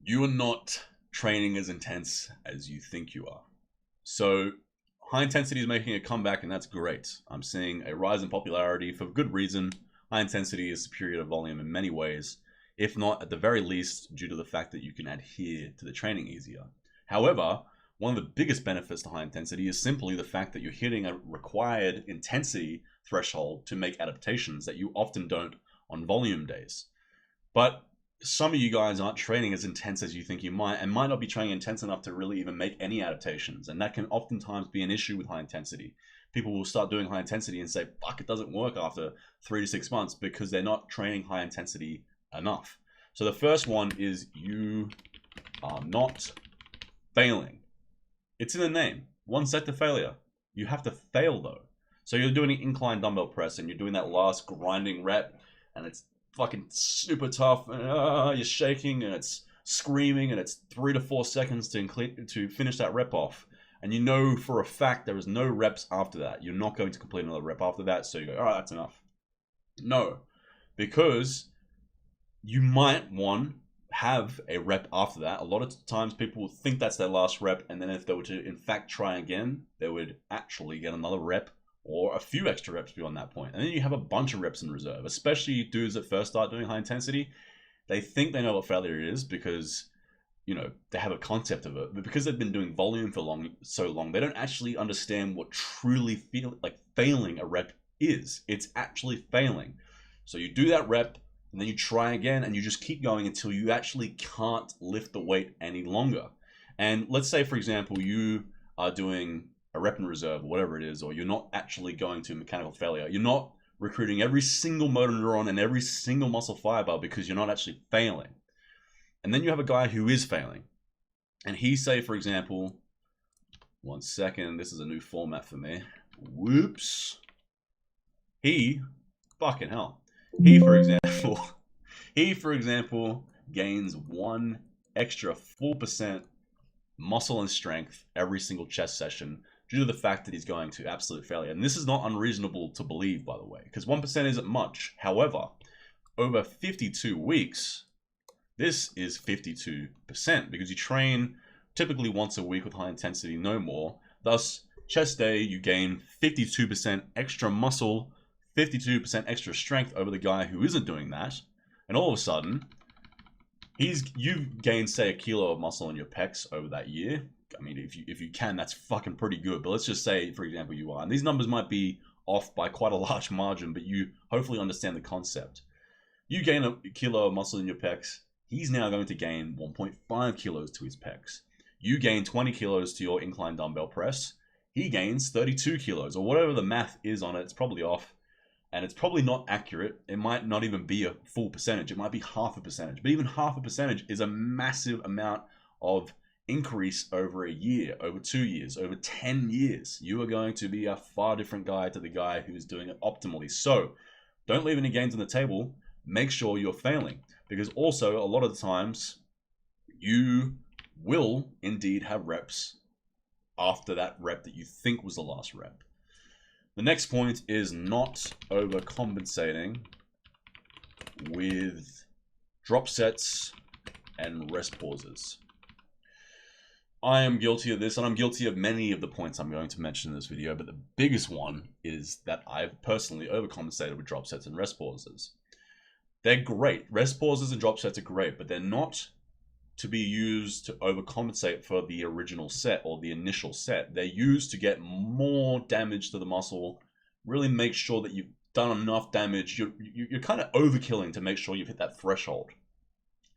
You are not training as intense as you think you are. So high intensity is making a comeback, and that's great. I'm seeing a rise in popularity for good reason. High intensity is superior to volume in many ways, if not at the very least due to the fact that you can adhere to the training easier. However, one of the biggest benefits to high intensity is simply the fact that you're hitting a required intensity threshold to make adaptations that you often don't on volume days. But some of you guys aren't training as intense as you think you might, and might not be training intense enough to really even make any adaptations. And that can oftentimes be an issue with high intensity. People will start doing high intensity and say, fuck, it doesn't work after 3 to 6 months because they're not training high intensity enough. So the first one is you are not failing. It's in the name. One set to failure. You have to fail though. So you're doing an incline dumbbell press and you're doing that last grinding rep and it's fucking super tough and you're shaking and it's screaming and it's 3 to 4 seconds to finish that rep off. And you know for a fact there is no reps after that. You're not going to complete another rep after that. So you go, all right, that's enough. No, because you might, one, have a rep after that. A lot of times people will think that's their last rep, and then if they were to in fact try again, they would actually get another rep or a few extra reps beyond that point. And then you have a bunch of reps in reserve, especially dudes that first start doing high intensity. They think they know what failure is because, you know, they have a concept of it, but because they've been doing volume for so long, they don't actually understand what truly failing a rep is. It's actually failing. So you do that rep, and then you try again, and you just keep going until you actually can't lift the weight any longer. And let's say, for example, you are doing a rep in reserve, or whatever it is, or you're not actually going to mechanical failure. You're not recruiting every single motor neuron and every single muscle fiber because you're not actually failing. And then you have a guy who is failing. And he say, for example, one second, this is a new format for me. Whoops. Fucking hell. He, for example, gains one extra 4% muscle and strength every single chest session due to the fact that he's going to absolute failure. And this is not unreasonable to believe, by the way, because 1% isn't much. However, over 52 weeks, this is 52% because you train typically once a week with high intensity, no more. Thus, chest day, you gain 52% extra muscle, 52% extra strength over the guy who isn't doing that. And all of a sudden, you've gained, say, 1 kilo of muscle in your pecs over that year. I mean, if you can, that's fucking pretty good. But let's just say, for example, you are. And these numbers might be off by quite a large margin, but you hopefully understand the concept. You gain 1 kilo of muscle in your pecs. He's now going to gain 1.5 kilos to his pecs. You gain 20 kilos to your incline dumbbell press. He gains 32 kilos, or whatever the math is on it. It's probably off. And it's probably not accurate. It might not even be a full percentage. It might be half a percentage. But even half a percentage is a massive amount of increase over a year, over 2 years, over 10 years. You are going to be a far different guy to the guy who's doing it optimally. So don't leave any gains on the table. Make sure you're failing. Because also, a lot of the times, you will indeed have reps after that rep that you think was the last rep. The next point is not overcompensating with drop sets and rest pauses. I am guilty of this, and I'm guilty of many of the points I'm going to mention in this video, but the biggest one is that I've personally overcompensated with drop sets and rest pauses. They're great. Rest pauses and drop sets are great, but they're not to be used to overcompensate for the original set or the initial set. They're used to get more damage to the muscle, really make sure that you've done enough damage. You're kind of overkilling to make sure you've hit that threshold.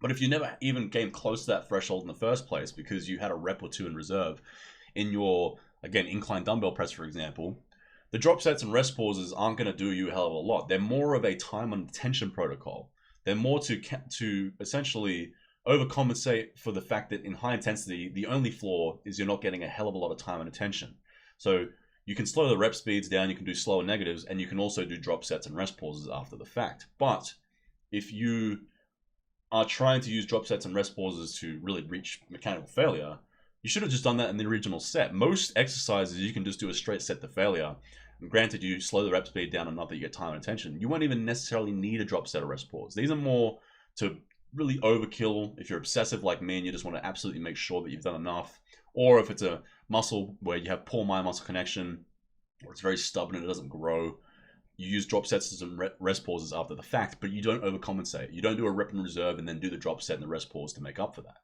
But if you never even came close to that threshold in the first place because you had a rep or two in reserve in your, again, incline dumbbell press, for example, the drop sets and rest pauses aren't going to do you a hell of a lot. They're more of a time and attention protocol. They're more to essentially overcompensate for the fact that in high intensity, the only flaw is you're not getting a hell of a lot of time and attention. So you can slow the rep speeds down, you can do slower negatives, and you can also do drop sets and rest pauses after the fact. But if you are trying to use drop sets and rest pauses to really reach mechanical failure, you should have just done that in the original set. Most exercises, you can just do a straight set to failure. And granted, you slow the rep speed down enough that you get time and attention. You won't even necessarily need a drop set or rest pause. These are more to really overkill, if you're obsessive like me and you just want to absolutely make sure that you've done enough, or if it's a muscle where you have poor mind-muscle connection, or it's very stubborn and it doesn't grow, you use drop sets and rest pauses after the fact, but you don't overcompensate. You don't do a rep in reserve and then do the drop set and the rest pause to make up for that.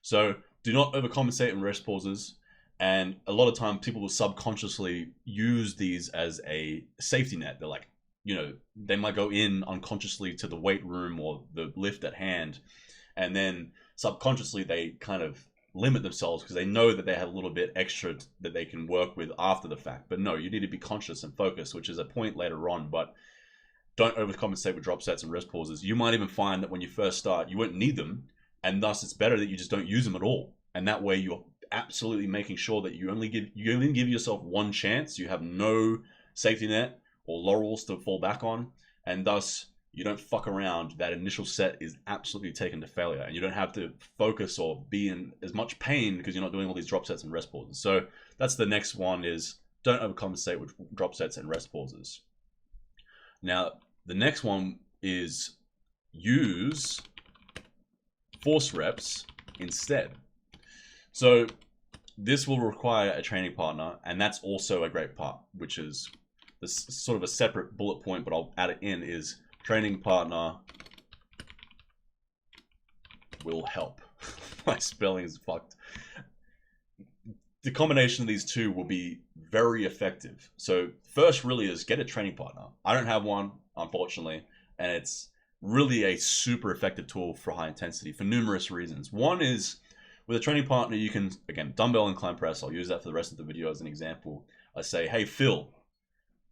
So do not overcompensate in rest pauses. And a lot of times people will subconsciously use these as a safety net. They're like, you know, they might go in unconsciously to the weight room or the lift at hand, and then subconsciously they kind of limit themselves because they know that they have a little bit extra that they can work with after the fact. But no, you need to be conscious and focused, which is a point later on. But don't overcompensate with drop sets and rest pauses. You might even find that when you first start, you won't need them, and thus it's better that you just don't use them at all. And that way you're absolutely making sure that you only give yourself one chance. You have no safety net or laurels to fall back on, and thus you don't fuck around. That initial set is absolutely taken to failure, and you don't have to focus or be in as much pain because you're not doing all these drop sets and rest pauses. So that's the next one, is don't overcompensate with drop sets and rest pauses. Now, the next one is use force reps instead. So this will require a training partner, and that's also a great part, which is this sort of a separate bullet point, but I'll add it in, is training partner will help. My spelling is fucked. The combination of these two will be very effective. So first really is get a training partner. I don't have one, unfortunately, and it's really a super effective tool for high intensity for numerous reasons. One is, with a training partner, you can, again, dumbbell incline press. I'll use that for the rest of the video as an example. I say, hey, Phil,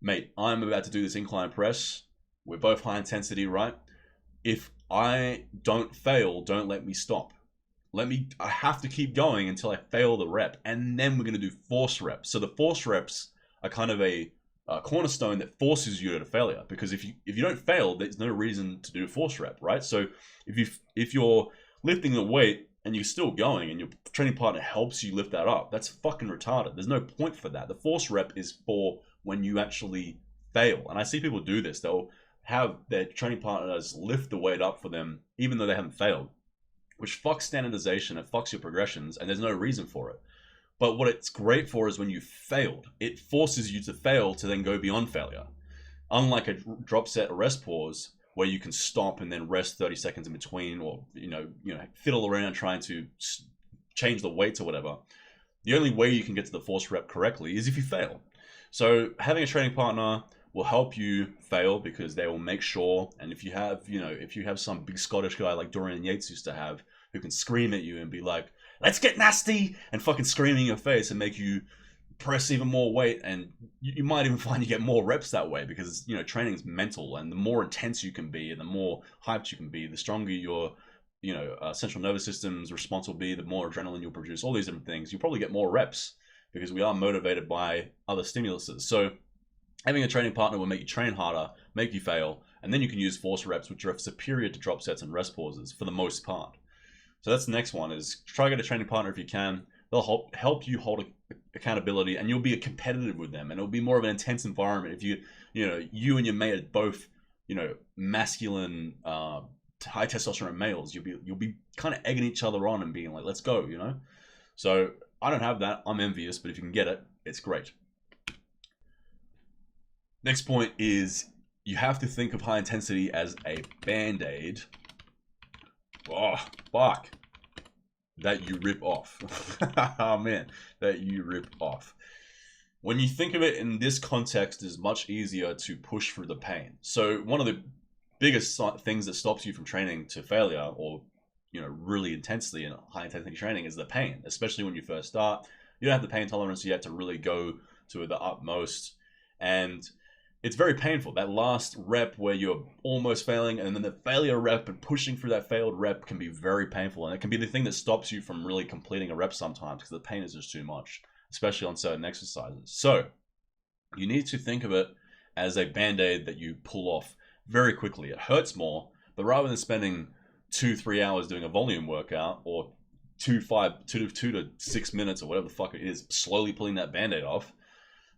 mate, I'm about to do this incline press. We're both high intensity, right? If I don't fail, don't let me stop. I have to keep going until I fail the rep, and then we're going to do force reps. So the force reps are kind of a cornerstone that forces you to failure, because if you don't fail, there's no reason to do a force rep, right? So if you're lifting the weight and you're still going and your training partner helps you lift that up, that's fucking retarded. There's no point for that. The force rep is for when you actually fail. And I see people do this. They'll have their training partners lift the weight up for them even though they haven't failed, which fucks standardization, it fucks your progressions, and there's no reason for it. But what it's great for is when you failed, it forces you to fail to then go beyond failure. Unlike a drop set or rest pause, where you can stop and then rest 30 seconds in between, or fiddle around trying to change the weights or whatever. The only way you can get to the force rep correctly is if you fail. So having a training partner will help you fail, because they will make sure. And if you have some big Scottish guy like Dorian Yates used to have, who can scream at you and be like, let's get nasty, and fucking scream in your face and make you press even more weight, and you might even find you get more reps that way, because training is mental, and the more intense you can be and the more hyped you can be, the stronger your central nervous system's response will be, the more adrenaline you'll produce, all these different things. You'll probably get more reps because we are motivated by other stimuluses. So having a training partner will make you train harder, make you fail, and then you can use force reps, which are superior to drop sets and rest pauses for the most part. So that's the next one, is try to get a training partner if you can. They'll help you hold accountability, and you'll be competitive with them, and it'll be more of an intense environment. If you and your mate are both, masculine, high testosterone males, you'll be kind of egging each other on and being like, let's go, So I don't have that. I'm envious, but if you can get it, it's great. Next point is, you have to think of high intensity as a band-aid. Oh, fuck. That you rip off. Oh man, that you rip off. When you think of it in this context, it's much easier to push through the pain. So one of the biggest things that stops you from training to failure, or really intensely in high intensity training, is the pain. Especially when you first start, you don't have the pain tolerance yet to really go to the utmost, and it's very painful. That last rep where you're almost failing, and then the failure rep and pushing through that failed rep can be very painful. And it can be the thing that stops you from really completing a rep sometimes, because the pain is just too much, especially on certain exercises. So you need to think of it as a band-aid that you pull off very quickly. It hurts more, but rather than spending 2-3 hours doing a volume workout, or 2 to 6 minutes or whatever the fuck it is, slowly pulling that band-aid off,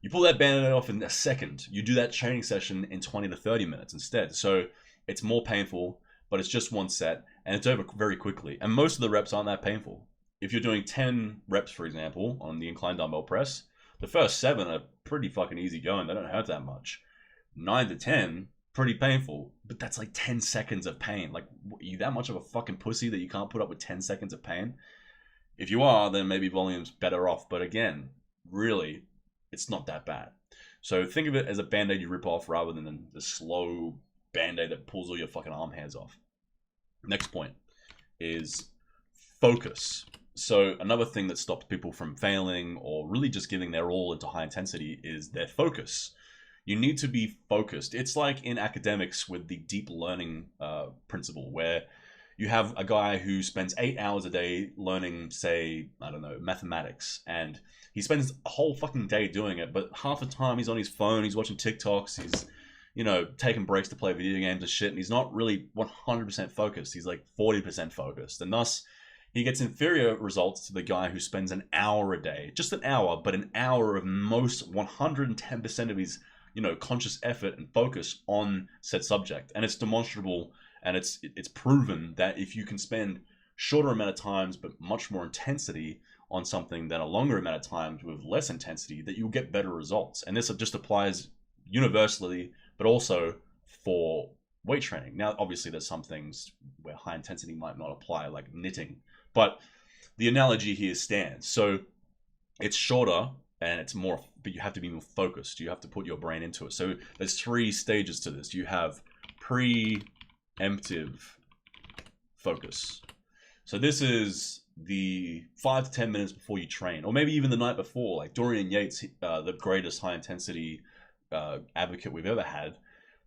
you pull that band-aid off in a second. You do that training session in 20 to 30 minutes instead. So it's more painful, but it's just one set, and it's over very quickly. And most of the reps aren't that painful. If you're doing 10 reps, for example, on the incline dumbbell press, the first 7 are pretty fucking easy going. They don't hurt that much. 9 to 10, pretty painful, but that's like 10 seconds of pain. Like, are you that much of a fucking pussy that you can't put up with 10 seconds of pain? If you are, then maybe volume's better off. But again, really, it's not that bad. So think of it as a band-aid you rip off rather than the slow band-aid that pulls all your fucking arm hairs off. Next point is focus. So another thing that stops people from failing or really just giving their all into high intensity is their focus. You need to be focused. It's like in academics with the deep learning principle, where you have a guy who spends 8 hours a day learning, say, I don't know, mathematics, and he spends a whole fucking day doing it, but half the time he's on his phone, he's watching TikToks, he's, you know, taking breaks to play video games and shit, and he's not really 100% focused. He's like 40% focused, and thus he gets inferior results to the guy who spends an hour a day, just an hour, but an hour of most 110% of his, you know, conscious effort and focus on said subject. And it's demonstrable, and it's proven that if you can spend shorter amount of times but much more intensity on something than a longer amount of times with less intensity, that you'll get better results. And this just applies universally, but also for weight training. Now, obviously, there's some things where high intensity might not apply, like knitting, but the analogy here stands. So it's shorter and it's more, but you have to be more focused. You have to put your brain into it. So there's 3 stages to this. You have preemptive focus. So this is the 5 to 10 minutes before you train, or maybe even the night before. Like Dorian Yates, the greatest high intensity advocate we've ever had,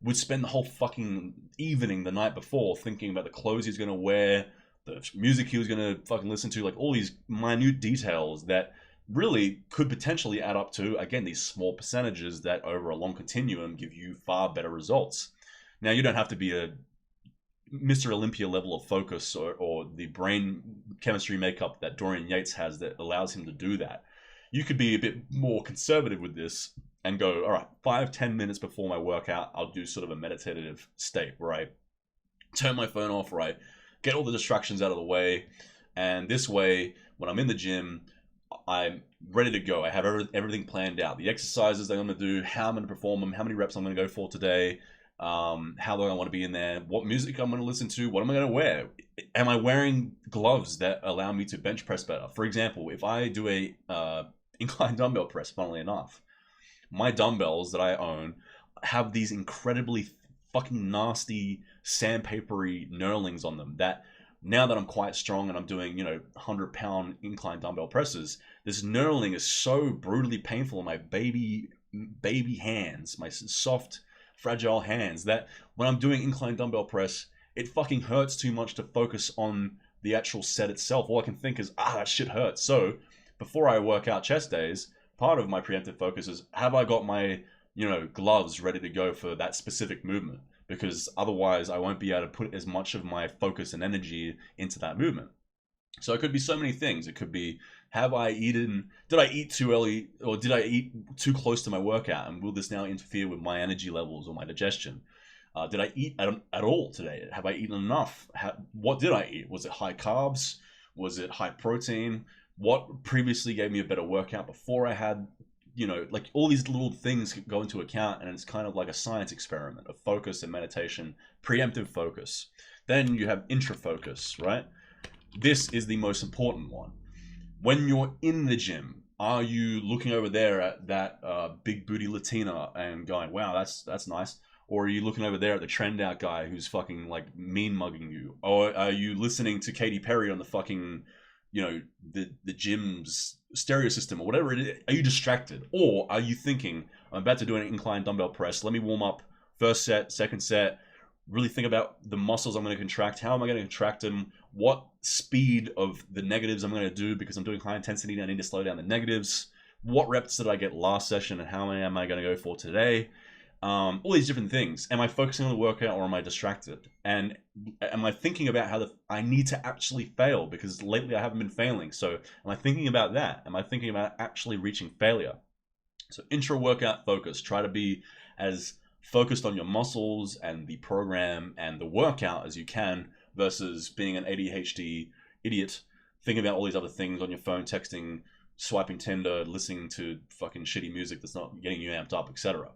would spend the whole fucking evening the night before thinking about the clothes he's going to wear, the music he was going to fucking listen to, like all these minute details that really could potentially add up to, again, these small percentages that over a long continuum give you far better results. Now, you don't have to be a Mr. Olympia level of focus or the brain chemistry makeup that Dorian Yates has that allows him to do that. You could be a bit more conservative with this and go, all right, 5-10 minutes before my workout, I'll do sort of a meditative state where I turn my phone off, where I get all the distractions out of the way. And this way, when I'm in the gym, I'm ready to go. I have everything planned out. The exercises that I'm going to do, how I'm going to perform them, how many reps I'm going to go for today, how long I want to be in there, what music I'm going to listen to, what am I going to wear? Am I wearing gloves that allow me to bench press better? For example, if I do a incline dumbbell press, funnily enough, my dumbbells that I own have these incredibly fucking nasty sandpapery knurlings on them that now that I'm quite strong and I'm doing, you know, 100-pound incline dumbbell presses, this knurling is so brutally painful in my baby hands, my soft, fragile hands, that when I'm doing incline dumbbell press, it fucking hurts too much to focus on the actual set itself. All I can think is, that shit hurts. So before I work out chest days, part of my preemptive focus is, have I got my, you know, gloves ready to go for that specific movement? Because otherwise I won't be able to put as much of my focus and energy into that movement. So it could be so many things. It could be, did I eat too early, or did I eat too close to my workout, and will this now interfere with my energy levels or my digestion? Did I eat at all today? Have I eaten enough? What did I eat? Was it high carbs? Was it high protein? What previously gave me a better workout before I had, you know, like all these little things go into account, and it's kind of like a science experiment of focus and meditation, preemptive focus. Then you have intrafocus, right? This is the most important one. When you're in the gym, are you looking over there at that big booty Latina and going, wow, that's nice? Or are you looking over there at the trend out guy who's fucking like mean mugging you? Or are you listening to Katy Perry on the fucking, you know, the gym's stereo system or whatever it is? Are you distracted? Or are you thinking, I'm about to do an incline dumbbell press, let me warm up, first set, second set, really think about the muscles I'm going to contract, how am I going to contract them, what speed of the negatives I'm going to do, because I'm doing high intensity and I need to slow down the negatives, what reps did I get last session and how many am I going to go for today? All these different things. Am I focusing on the workout or am I distracted? And am I thinking about how I need to actually fail? Because lately I haven't been failing. So am I thinking about that? Am I thinking about actually reaching failure? So intra-workout focus. Try to be as focused on your muscles and the program and the workout as you can versus being an ADHD idiot, thinking about all these other things on your phone, texting, swiping Tinder, listening to fucking shitty music that's not getting you amped up, etc.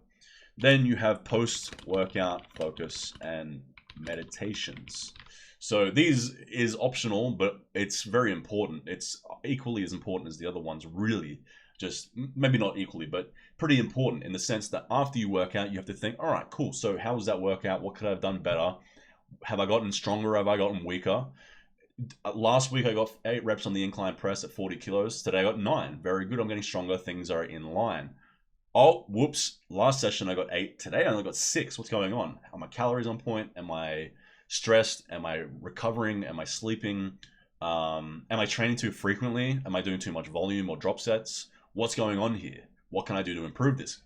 Then you have post-workout focus and meditations. So these is optional, but it's very important. It's equally as important as the other ones, really. Just maybe not equally, but pretty important in the sense that after you work out, you have to think, all right, cool. So how was that workout? What could I have done better? Have I gotten stronger? Have I gotten weaker? Last week I got 8 reps on the incline press at 40 kilos. Today I got 9. Very good. I'm getting stronger. Things are in line. Oh, whoops. Last session I got 8. Today I only got 6. What's going on? Are my calories on point? Am I stressed? Am I recovering? Am I sleeping? Am I training too frequently? Am I doing too much volume or drop sets? What's going on here? What can I do to improve this?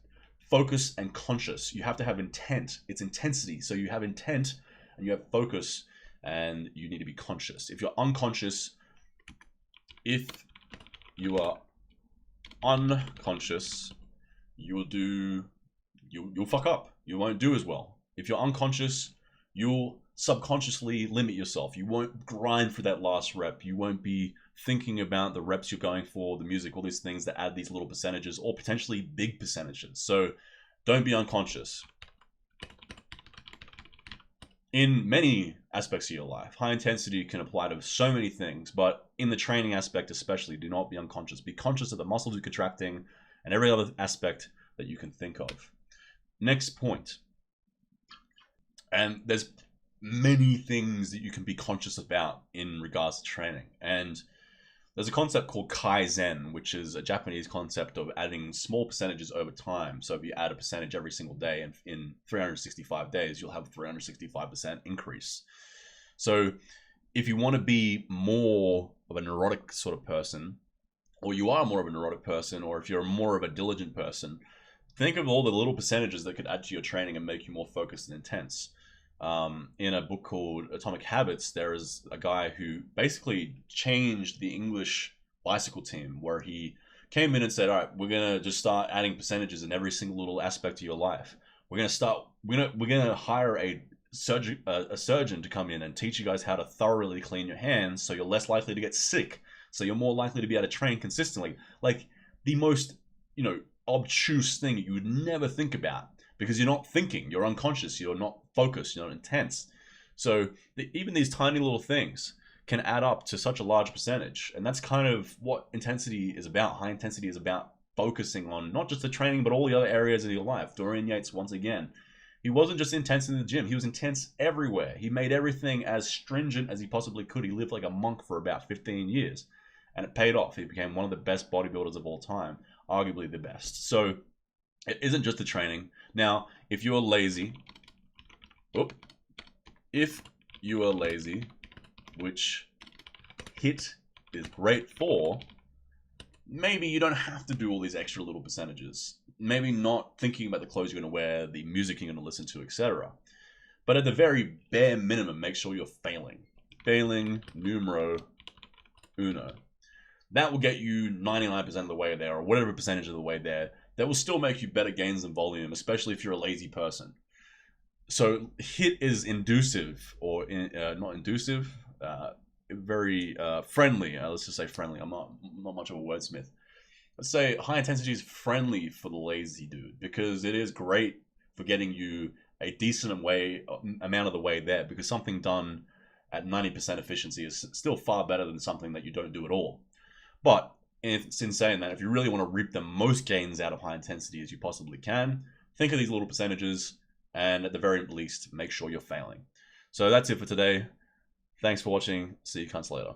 Focus and conscious. You have to have intent. It's intensity. So you have intent and you have focus, and you need to be conscious. If you're unconscious, you'll fuck up. You won't do as well. If you're unconscious, you'll subconsciously limit yourself. You won't grind for that last rep. You won't be thinking about the reps you're going for, the music, all these things that add these little percentages or potentially big percentages. So don't be unconscious. In many aspects of your life, high intensity can apply to so many things, but in the training aspect especially, do not be unconscious. Be conscious of the muscles you're contracting and every other aspect that you can think of. Next point. And there's many things that you can be conscious about in regards to training. And there's a concept called Kaizen, which is a Japanese concept of adding small percentages over time. So if you add a percentage every single day, and in 365 days, you'll have a 365% increase. So if you want to be more of a neurotic sort of person, or you are more of a neurotic person, or if you're more of a diligent person, think of all the little percentages that could add to your training and make you more focused and intense. In a book called Atomic Habits, there is a guy who basically changed the English bicycle team, where he came in and said, all right, we're going to just start adding percentages in every single little aspect of your life. We're going to hire a surgeon to come in and teach you guys how to thoroughly clean your hands, so you're less likely to get sick, so you're more likely to be able to train consistently. Like the most, obtuse thing you would never think about, because you're not thinking, you're unconscious, you're not focused, you're not intense. So even these tiny little things can add up to such a large percentage. And that's kind of what intensity is about. High intensity is about focusing on not just the training, but all the other areas of your life. Dorian Yates, once again, he wasn't just intense in the gym, he was intense everywhere. He made everything as stringent as he possibly could. He lived like a monk for about 15 years. And it paid off. He became one of the best bodybuilders of all time, arguably the best. So it isn't just the training. Now, if you are lazy, which HIIT is great for, maybe you don't have to do all these extra little percentages. Maybe not thinking about the clothes you're going to wear, the music you're going to listen to, etc. But at the very bare minimum, make sure you're failing. Failing numero uno. That will get you 99% of the way there, or whatever percentage of the way there. That will still make you better gains in volume, especially if you're a lazy person. So HIIT is inducive, or not inducive, very friendly. Let's just say friendly. I'm not much of a wordsmith. Let's say high intensity is friendly for the lazy dude, because it is great for getting you a decent amount of the way there, because something done at 90% efficiency is still far better than something that you don't do at all. But in saying that, if you really want to reap the most gains out of high intensity as you possibly can, think of these little percentages, and at the very least, make sure you're failing. So that's it for today. Thanks for watching. See you cunts later.